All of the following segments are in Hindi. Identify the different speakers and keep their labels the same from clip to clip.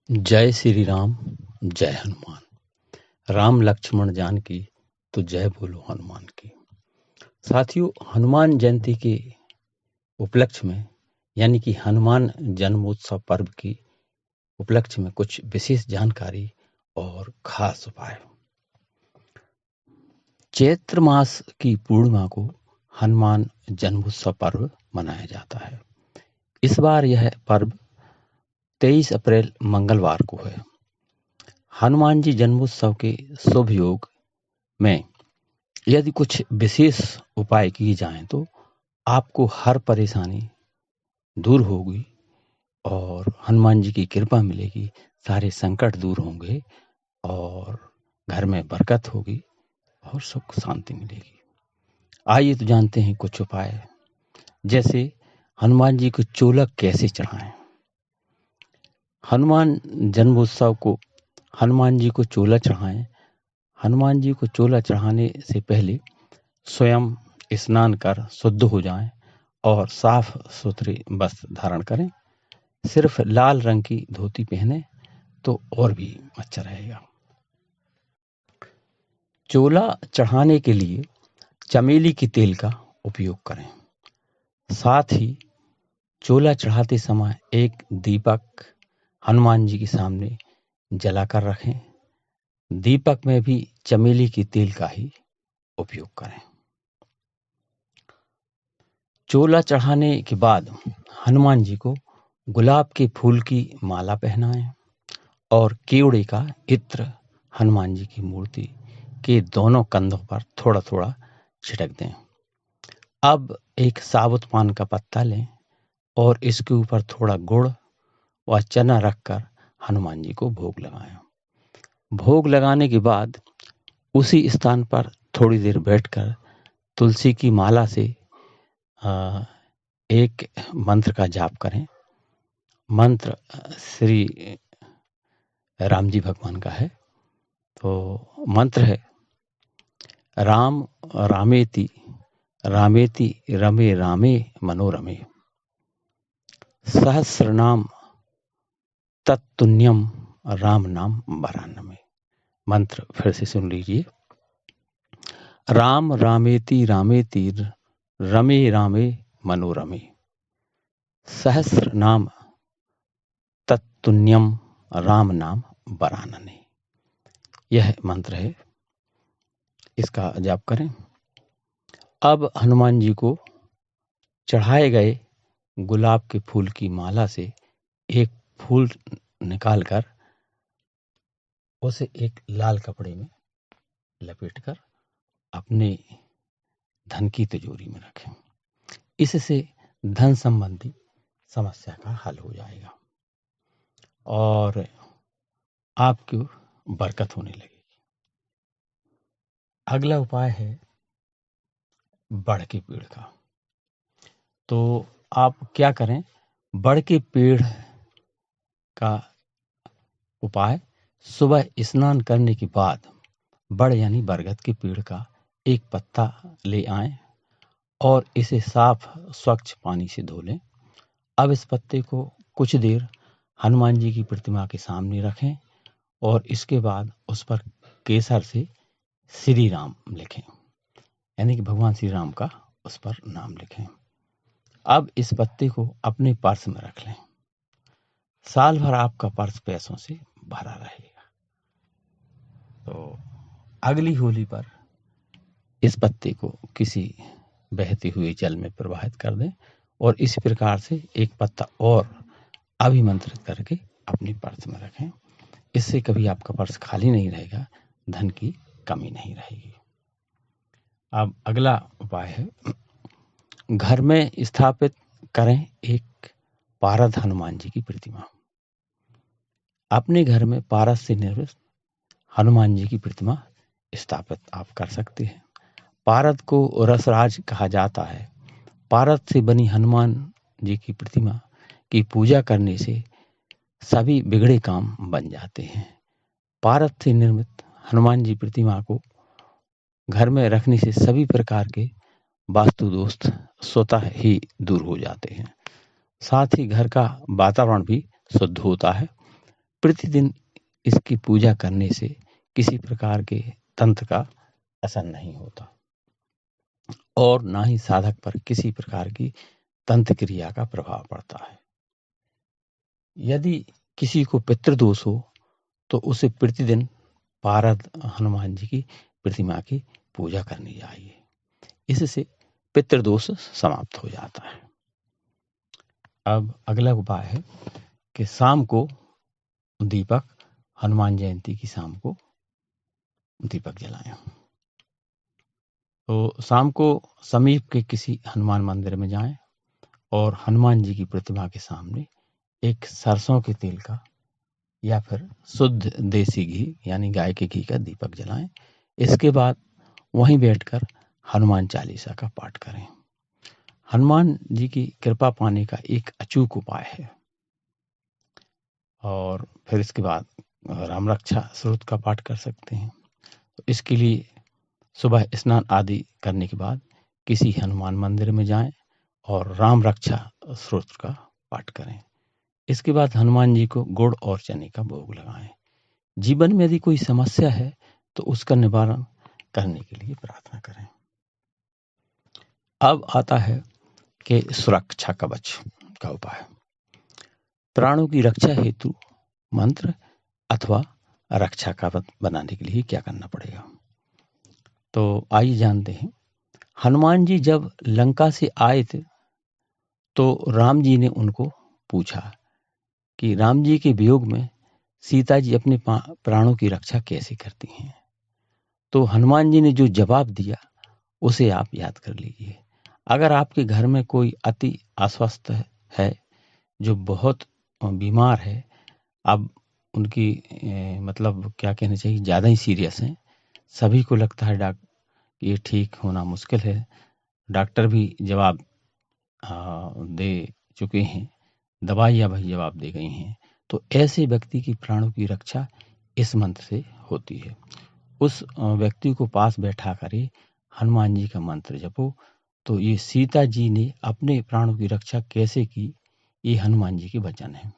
Speaker 1: जय श्री राम, जय हनुमान। राम लक्ष्मण जानकी, तो जय बोलो हनुमान की। साथियों, हनुमान जयंती के उपलक्ष्य में यानी कि हनुमान जन्मोत्सव पर्व की उपलक्ष्य में कुछ विशेष जानकारी और खास उपाय। चैत्र मास की पूर्णिमा को हनुमान जन्मोत्सव पर्व मनाया जाता है। इस बार यह पर्व 23 अप्रैल मंगलवार को है। हनुमान जी जन्मोत्सव के शुभ योग में यदि कुछ विशेष उपाय किए जाएं तो आपको हर परेशानी दूर होगी और हनुमान जी की कृपा मिलेगी, सारे संकट दूर होंगे और घर में बरकत होगी और सुख शांति मिलेगी। आइए तो जानते हैं कुछ उपाय। जैसे हनुमान जी को चोला कैसे चढ़ाएं। हनुमान जन्मोत्सव को हनुमान जी को चोला चढ़ाएं। हनुमान जी को चोला चढ़ाने से पहले स्वयं स्नान कर शुद्ध हो जाएं और साफ सुथरे वस्त्र धारण करें। सिर्फ लाल रंग की धोती पहने तो और भी अच्छा रहेगा। चोला चढ़ाने के लिए चमेली की तेल का उपयोग करें। साथ ही चोला चढ़ाते समय एक दीपक हनुमान जी के सामने जलाकर रखें। दीपक में भी चमेली की तेल का ही उपयोग करें। चोला चढ़ाने के बाद हनुमान जी को गुलाब के फूल की माला पहनाएं और केवड़े का इत्र हनुमान जी की मूर्ति के दोनों कंधों पर थोड़ा थोड़ा छिड़क दें। अब एक साबुत पान का पत्ता लें और इसके ऊपर थोड़ा गुड़ व चना रखकर हनुमान जी को भोग लगाएं। भोग लगाने के बाद उसी स्थान पर थोड़ी देर बैठकर तुलसी की माला से एक मंत्र का जाप करें। मंत्र श्री राम जी भगवान का है। तो मंत्र है, राम रामेति रामेति रमे रामे मनोरमे, सहस्र नाम तत्तुल्यम राम नाम वरानमे। मंत्र फिर से सुन लीजिए। राम रामेति रामेति रमे रामे मनोरमे, सहस्र नाम तत्तुल्यम राम नाम वरानने। यह मंत्र है, इसका जाप करें। अब हनुमान जी को चढ़ाए गए गुलाब के फूल की माला से एक फूल निकालकर उसे एक लाल कपड़े में लपेटकर अपने धन की तिजोरी में रखें। इससे धन संबंधी समस्या का हल हो जाएगा और आपकी बरकत होने लगेगी। अगला उपाय है बड़ के पेड़ का। तो आप क्या करें, बड़ के पेड़ का उपाय, सुबह स्नान करने के बाद बड़ यानी बरगद के पेड़ का एक पत्ता ले आएं और इसे साफ स्वच्छ पानी से धो लें। अब इस पत्ते को कुछ देर हनुमान जी की प्रतिमा के सामने रखें और इसके बाद उस पर केसर से श्री राम लिखें, यानी कि भगवान श्री राम का उस पर नाम लिखें। अब इस पत्ते को अपने पर्स में रख लें। साल भर आपका पर्स पैसों से भरा रहेगा। तो अगली होली पर इस पत्ते को किसी बहते हुए जल में प्रवाहित कर दें और इस प्रकार से एक पत्ता और अभिमंत्रित करके अपनी पर्स में रखें। इससे कभी आपका पर्स खाली नहीं रहेगा, धन की कमी नहीं रहेगी। अब अगला उपाय है, घर में स्थापित करें एक पारद हनुमान जी की प्रतिमा। अपने घर में पारस से निर्मित हनुमान जी की प्रतिमा स्थापित आप कर सकते हैं। पारद को रसराज कहा जाता है। पारद से बनी हनुमान जी की प्रतिमा की पूजा करने से सभी बिगड़े काम बन जाते हैं। पारद से निर्मित हनुमान जी प्रतिमा को घर में रखने से सभी प्रकार के वास्तु दोष स्वतः ही दूर हो जाते हैं। साथ ही घर का वातावरण भी शुद्ध होता है। प्रतिदिन इसकी पूजा करने से किसी प्रकार के तंत्र का असर नहीं होता और ना ही साधक पर किसी प्रकार की तंत्र क्रिया का प्रभाव पड़ता है। यदि किसी को पितृदोष हो तो उसे प्रतिदिन पारद हनुमान जी की प्रतिमा की पूजा करनी चाहिए। इससे पितृदोष समाप्त हो जाता है। अब अगला उपाय है कि शाम को दीपक, हनुमान जयंती की शाम को दीपक जलाएं। तो शाम को समीप के किसी हनुमान मंदिर में जाएं और हनुमान जी की प्रतिमा के सामने एक सरसों के तेल का या फिर शुद्ध देसी घी यानी गाय के घी का दीपक जलाएं। इसके बाद वहीं बैठकर हनुमान चालीसा का पाठ करें। हनुमान जी की कृपा पाने का एक अचूक उपाय है। और फिर इसके बाद राम रक्षा स्रोत का पाठ कर सकते हैं। तो इसके लिए सुबह स्नान आदि करने के बाद किसी हनुमान मंदिर में जाएं और राम रक्षा स्रोत का पाठ करें। इसके बाद हनुमान जी को गुड़ और चने का भोग लगाएं। जीवन में यदि कोई समस्या है तो उसका निवारण करने के लिए प्रार्थना करें। अब आता है कि सुरक्षा कवच का उपाय। प्राणों की रक्षा हेतु मंत्र अथवा रक्षा कवच बनाने के लिए क्या करना पड़ेगा। तो आइए जानते हैं। हनुमान जी जब लंका से आए थे तो राम जी ने उनको पूछा कि राम जी के वियोग में सीता जी अपने प्राणों की रक्षा कैसे करती हैं। तो हनुमान जी ने जो जवाब दिया उसे आप याद कर लीजिए। अगर आपके घर में कोई अति अस्वस्थ है, जो बहुत बीमार है, अब उनकी मतलब क्या कहना चाहिए, ज़्यादा ही सीरियस हैं, सभी को लगता है ये ठीक होना मुश्किल है, डॉक्टर भी जवाब दे चुके हैं, दवाइयाँ भी जवाब दे गई हैं, तो ऐसे व्यक्ति की प्राणों की रक्षा इस मंत्र से होती है। उस व्यक्ति को पास बैठा करे हनुमान जी का मंत्र जपो। तो ये सीता जी ने अपने प्राणों की रक्षा कैसे की, ये हनुमान जी के वचन है।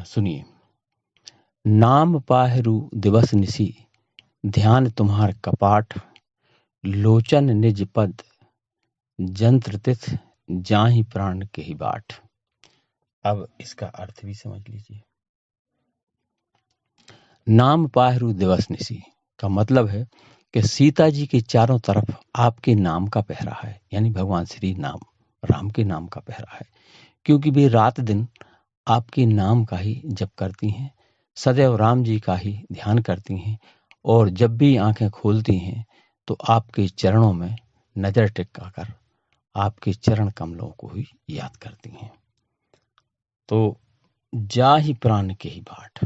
Speaker 1: सुनिए। नाम पाहरू दिवस निसी, ध्यान तुम्हार कपाट, लोचन निज पद जंत्र तिथ, जाहि प्राण के ही बाट। अब इसका अर्थ भी समझ लीजिए। नाम पाहरू दिवस निसी का मतलब है कि सीता जी के चारों तरफ आपके नाम का पहरा है, यानी भगवान श्री राम के नाम का पहरा है, क्योंकि वे रात दिन आपके नाम का ही जप करती हैं, सदैव राम जी का ही ध्यान करती हैं और जब भी आंखें खोलती हैं तो आपके चरणों में नजर टिका कर आपके चरण कमलों को ही याद करती हैं। तो जा ही प्राण के ही बाट।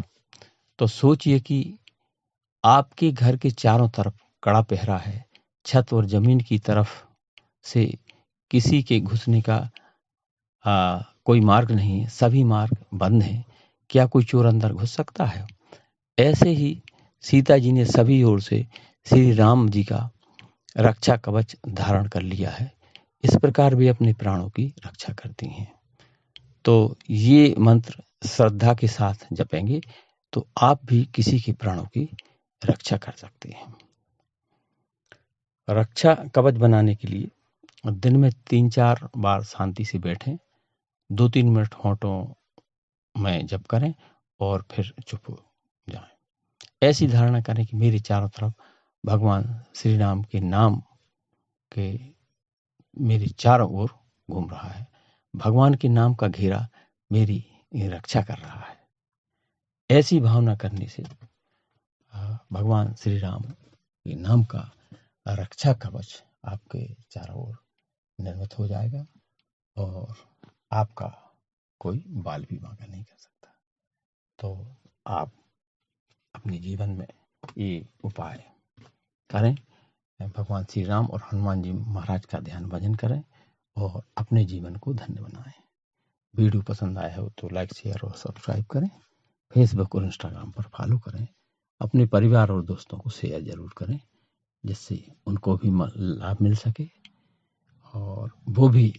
Speaker 1: तो सोचिए कि आपके घर के चारों तरफ कड़ा पहरा है, छत और जमीन की तरफ से किसी के घुसने का कोई मार्ग नहीं है, सभी मार्ग बंद हैं। क्या कोई चोर अंदर घुस सकता है? ऐसे ही सीता जी ने सभी ओर से श्री राम जी का रक्षा कवच धारण कर लिया है। इस प्रकार वे अपने प्राणों की रक्षा करती हैं। तो ये मंत्र श्रद्धा के साथ जपेंगे तो आप भी किसी के प्राणों की रक्षा कर सकते हैं। रक्षा कवच बनाने के लिए दिन में 3-4 बार शांति से बैठें, 2-3 मिनट होंठों में जप करें और फिर चुप हो जाएं। ऐसी धारणा करें कि मेरे चारों तरफ भगवान श्री राम के नाम के मेरे चारों ओर घूम रहा है, भगवान के नाम का घेरा मेरी रक्षा कर रहा है। ऐसी भावना करने से भगवान श्री राम के नाम का रक्षा कवच आपके चारों ओर निर्मित हो जाएगा और आपका कोई बाल भी बांका नहीं कर सकता। तो आप अपने जीवन में ये उपाय करें, भगवान श्री राम और हनुमान जी महाराज का ध्यान भजन करें और अपने जीवन को धन्य बनाएं। वीडियो पसंद आया हो तो लाइक, शेयर और सब्सक्राइब करें। फेसबुक और इंस्टाग्राम पर फॉलो करें। अपने परिवार और दोस्तों को शेयर जरूर करें, जिससे उनको भी लाभ मिल सके और वो भी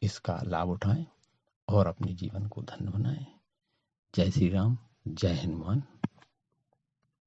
Speaker 1: इसका लाभ उठाएं और अपने जीवन को धन्य बनाएं। जय श्री राम, जय हनुमान।